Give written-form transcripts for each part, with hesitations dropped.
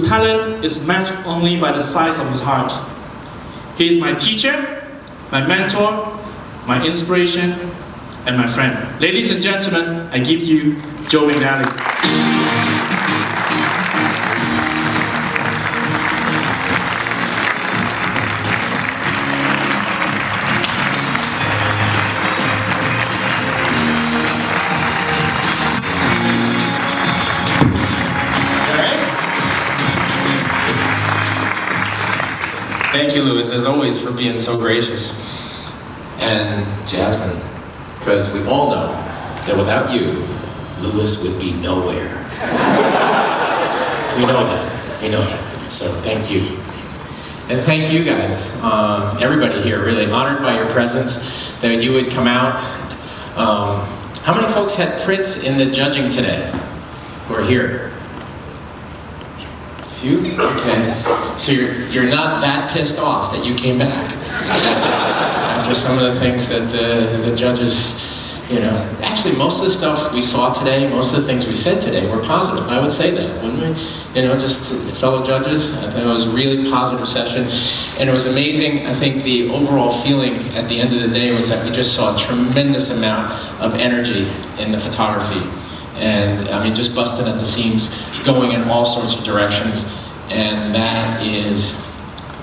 whose talent is matched only by the size of his heart. He is my teacher, my mentor, my inspiration, and my friend. Ladies and gentlemen, I give you Joe McNally. Thank you, Louis, as always, for being so gracious. And Jasmine, because we all know that without you, Louis would be nowhere. We know that. We know that. So thank you. And thank you guys, everybody here, really honored by your presence, that you would come out. How many folks had Prince in the judging today who are here? Few? Okay. So you're not that pissed off that you came back after some of the things that the judges, you know. Actually, most of the stuff we saw today, most of the things we said today were positive. I would say that, wouldn't we? You know, just fellow judges. I think it was a really positive session, and it was amazing. I think the overall feeling at the end of the day was that we just saw a tremendous amount of energy in the photography, and I mean, just busting at the seams, going in all sorts of directions. And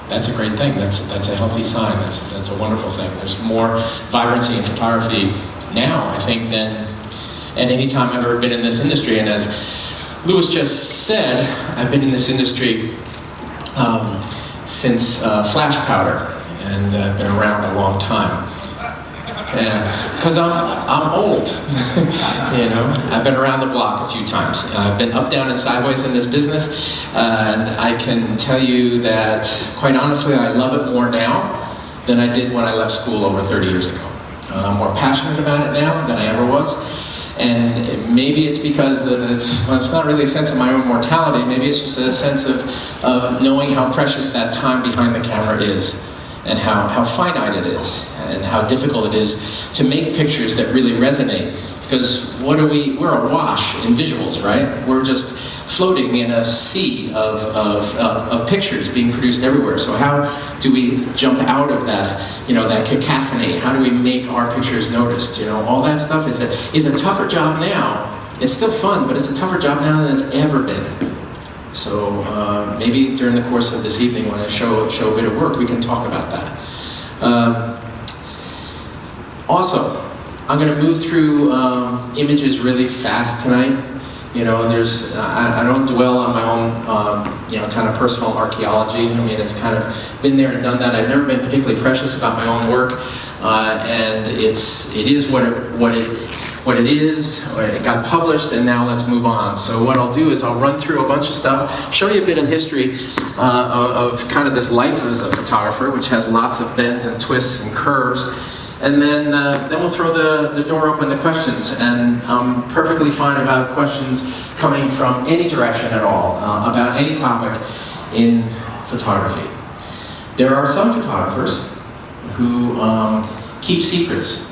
that's a great thing. That's a healthy sign. That's a wonderful thing. There's more vibrancy in photography now, I think, than at any time I've ever been in this industry. And as Louis just said, I've been in this industry since flash powder, and I've been around a long time. Because I'm old, you know. I've been around the block a few times. I've been up, down, and sideways in this business, and I can tell you that, quite honestly, I love it more now than I did when I left school over 30 years ago. I'm more passionate about it now than I ever was, and maybe it's because it's not really a sense of my own mortality. Maybe it's just a sense of knowing how precious that time behind the camera is, and how finite it is, and how difficult it is to make pictures that really resonate. Because we're awash in visuals, right? We're just floating in a sea of pictures being produced everywhere. So how do we jump out of that, you know, that cacophony? How do we make our pictures noticed? You know, all that stuff is a tougher job now. It's still fun, but it's a tougher job now than it's ever been. So maybe during the course of this evening, when I show a bit of work, we can talk about that. Also, I'm going to move through images really fast tonight. You know, I don't dwell on my own, you know, kind of personal archaeology. I mean, it's kind of been there and done that. I've never been particularly precious about my own work, and it is what it is. It got published, and now let's move on. So what I'll do is I'll run through a bunch of stuff, show you a bit of history of kind of this life as a photographer, which has lots of bends and twists and curves. And then we'll throw the door open to questions, and I'm perfectly fine about questions coming from any direction at all, about any topic in photography. There are some photographers who keep secrets,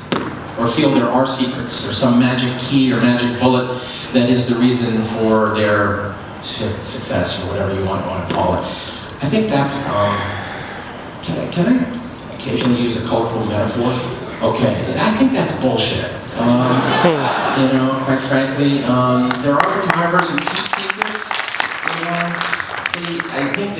or feel there are secrets, or some magic key or magic bullet that is the reason for their success, or whatever you want to call it. I think that's, can I occasionally use a colorful metaphor? Okay, I think that's bullshit. You know, quite frankly, there are photographers who keep secrets. You know, I think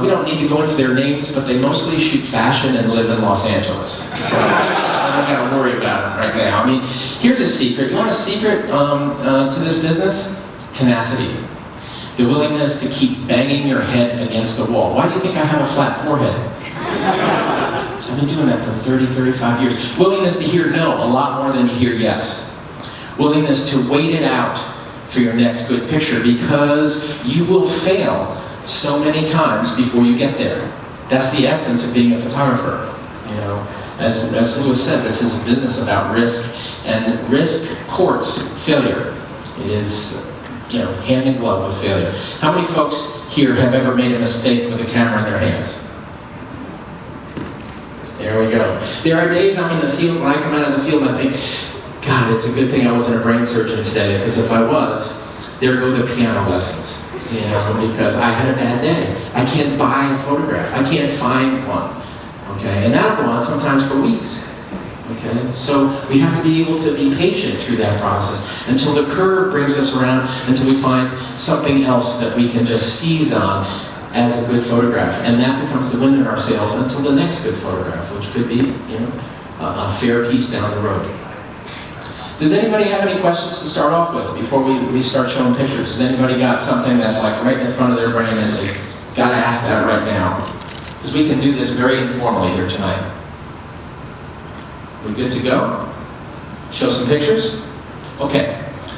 we don't need to go into their names, but they mostly shoot fashion and live in Los Angeles. So I don't gotta worry about it right now. I mean, here's a secret. You want a secret to this business? Tenacity. The willingness to keep banging your head against the wall. Why do you think I have a flat forehead? I've been doing that for 30, 35 years. Willingness to hear no a lot more than you hear yes. Willingness to wait it out for your next good picture, because you will fail so many times before you get there. That's the essence of being a photographer. You know, as Louis said, this is a business about risk, and risk courts failure. It is, you know, hand in glove with failure. How many folks here have ever made a mistake with a camera in their hands? There we go. There are days I'm in the field, when I come out of the field and I think, God, it's a good thing I wasn't a brain surgeon today, because if I was, there go the piano lessons. you know, because I had a bad day. I can't buy a photograph. I can't find one, okay? And that'll go on sometimes for weeks, okay? So we have to be able to be patient through that process until the curve brings us around, until we find something else that we can just seize on as a good photograph. And that becomes the wind in our sails until the next good photograph, which could be, you know, a fair piece down the road. Does anybody have any questions to start off with before we start showing pictures? Has anybody got something that's like right in front of their brain and say, gotta ask that right now? Because we can do this very informally here tonight. We good to go? Show some pictures? Okay.